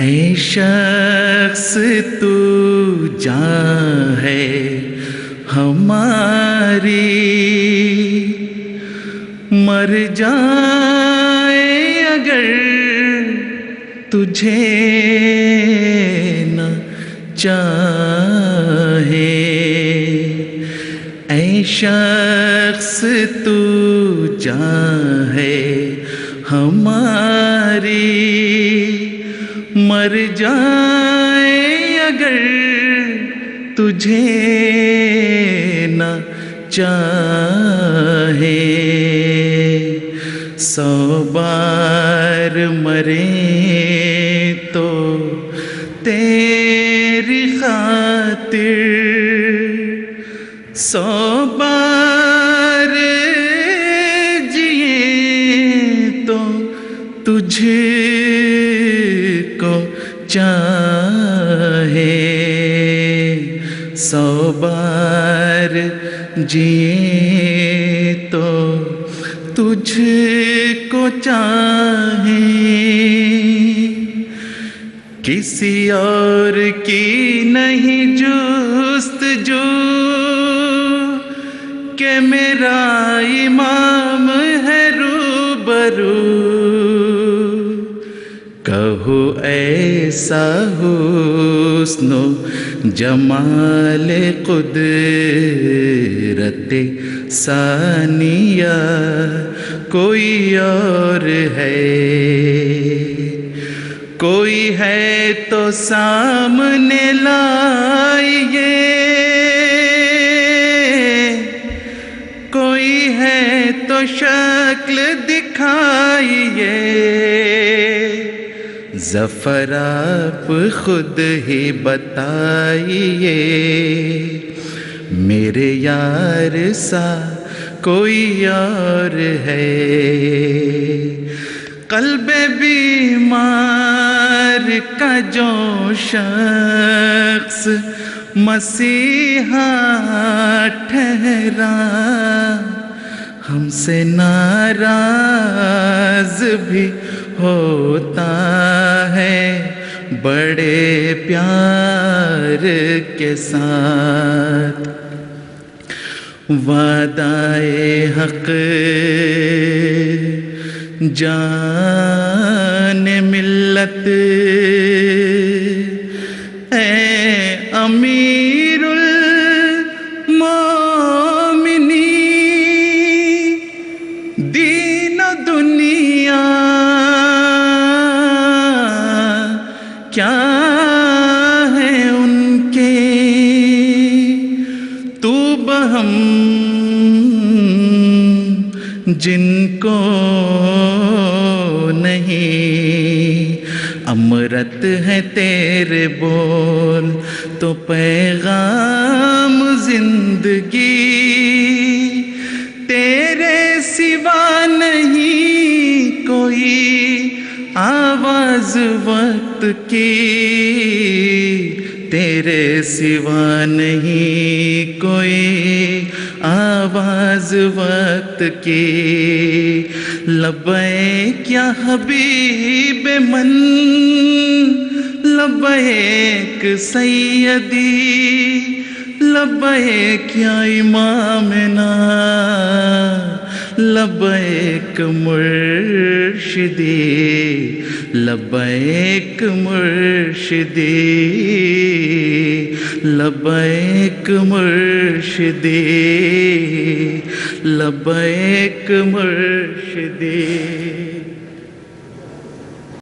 اے شخص تو جان ہے ہماری، مر جائے اگر تجھے نہ چاہے۔ اے شخص تو جان ہے ہماری، مر جائے اگر تجھے نہ چاہے۔ 100 بار مرے تو تیری خاطر، 100 بار جیے تو تجھ کو چاہے۔ 100 بار جیے تو تجھ کو چاہے۔ کسی اور کی نہیں جستجو کہ میرا امام ہے روبرو، کہو ایسا حسن و جمال قدرت ثانیہ کوئی اور ہے؟ کوئی ہے تو سامنے لائیے، کوئی ہے تو شکل دکھائیے۔ ظفر آپ خود ہی بتائیے، میرے یار سا کوئی اور ہے؟ قلب بیمار کا جو شخص مسیحا ٹھہرا، ہم سے ناراض بھی ہوتا ہے بڑے پیار کے ساتھ۔ وعدۂ حق جان ملت، اے امیر المومنین، دین و دنیا کیا ہے ان کے، تو بہم جن کو نہیں۔ امرت ہے تیرے بول تو پیغام زندگی، تیرے سوا نہیں کوئی آواز وقت کی، تیرے سوا نہیں کوئی آواز وقت کی۔ لبیک یا حبیب من، لبیک سیدی، لبیک یا امامنا، لبیک مرشدی، لبیک مرشدی، لبیک مرشدی، لبیک مرشدی۔